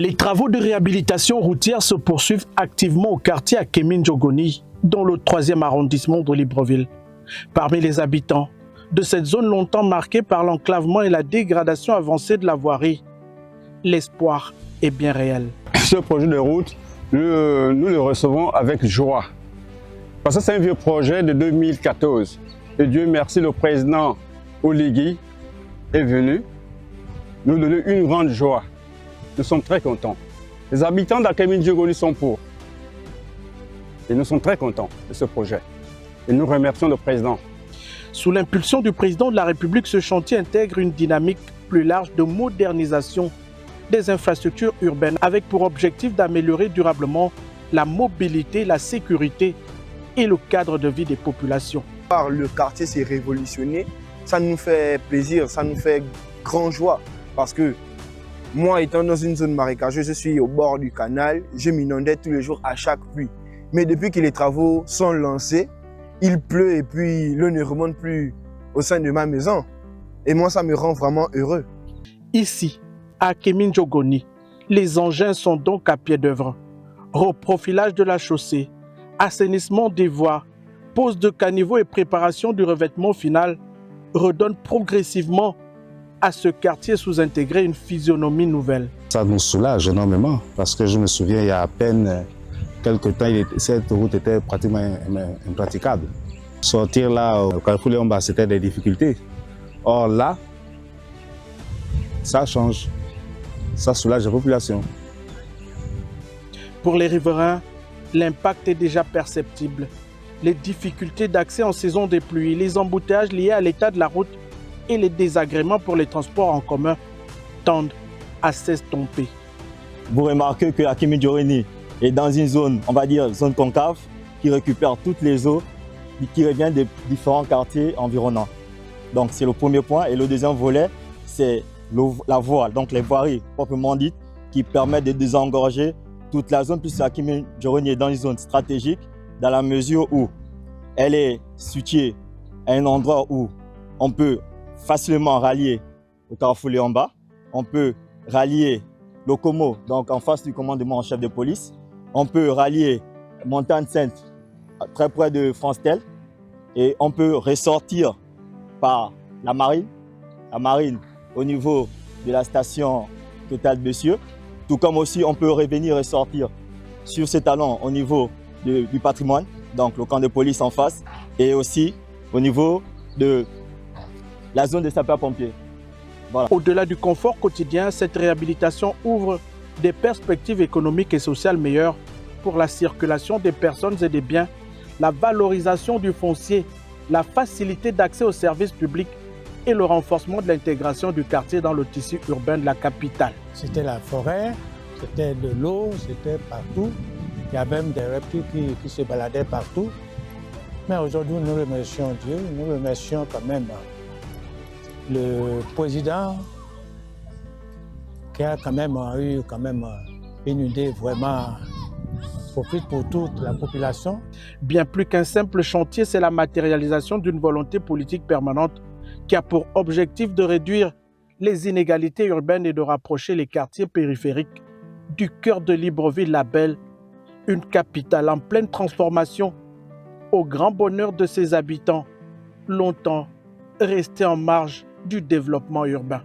Les travaux de réhabilitation routière se poursuivent activement au quartier Akémine-Djogoni, dans le 3e arrondissement de Libreville. Parmi les habitants de cette zone longtemps marquée par l'enclavement et la dégradation avancée de la voirie, l'espoir est bien réel. Ce projet de route, nous le recevons avec joie. Parce que c'est un vieux projet de 2014. Et Dieu merci, le président Oligui est venu nous donner une grande joie. Nous sommes très contents. Les habitants d'Akémine-Djogoni sont pour. Et nous sommes très contents de ce projet. Et nous remercions le président. Sous l'impulsion du président de la République, ce chantier intègre une dynamique plus large de modernisation des infrastructures urbaines avec pour objectif d'améliorer durablement la mobilité, la sécurité et le cadre de vie des populations. Le quartier s'est révolutionné, ça nous fait plaisir, ça nous fait grand joie parce que moi étant dans une zone marécageuse, je suis au bord du canal, je m'inondais tous les jours à chaque pluie. Mais depuis que les travaux sont lancés, il pleut et puis l'eau ne remonte plus au sein de ma maison. Et moi, ça me rend vraiment heureux. Ici, à Akémine-Djogoni, les engins sont donc à pied d'œuvre. Reprofilage de la chaussée, assainissement des voies, pose de caniveaux et préparation du revêtement final redonnent progressivement à ce quartier sous-intégré une physionomie nouvelle. Ça nous soulage énormément parce que je me souviens, il y a à peine quelques temps, cette route était pratiquement impraticable. Sortir là au carrefour Léon-Bas, c'était des difficultés. Or là, ça change, ça soulage la population. Pour les riverains, l'impact est déjà perceptible. Les difficultés d'accès en saison des pluies, les embouteillages liés à l'état de la route et les désagréments pour les transports en commun tendent à s'estomper. Vous remarquez que Akémine-Djogoni est dans une zone, on va dire, zone concave, qui récupère toutes les eaux qui reviennent des différents quartiers environnants. Donc c'est le premier point. Et le deuxième volet, c'est la voie, donc les voiries proprement dites, qui permettent de désengorger toute la zone, puisque Akémine-Djogoni est dans une zone stratégique, dans la mesure où elle est située à un endroit où on peut facilement rallier au carrefour Léon-Bas, on peut rallier Lokomo, donc en face du commandement en chef de police, on peut rallier Montagne-Sainte, très près de France-Tel, et on peut ressortir par la marine au niveau de la station Total Bessieux, tout comme aussi on peut revenir et sortir sur ces talons au niveau du patrimoine, donc le camp de police en face, et aussi au niveau de la zone des sapeurs-pompiers. Voilà. Au-delà du confort quotidien, cette réhabilitation ouvre des perspectives économiques et sociales meilleures pour la circulation des personnes et des biens, la valorisation du foncier, la facilité d'accès aux services publics et le renforcement de l'intégration du quartier dans le tissu urbain de la capitale. C'était la forêt, c'était de l'eau, c'était partout. Il y a même des reptiles qui se baladaient partout. Mais aujourd'hui, nous remercions Dieu, nous remercions quand même le président qui a quand même eu une idée vraiment profite pour toute la population. Bien plus qu'un simple chantier, c'est la matérialisation d'une volonté politique permanente qui a pour objectif de réduire les inégalités urbaines et de rapprocher les quartiers périphériques du cœur de Libreville, la belle, une capitale en pleine transformation, au grand bonheur de ses habitants, longtemps restés en marge du développement urbain.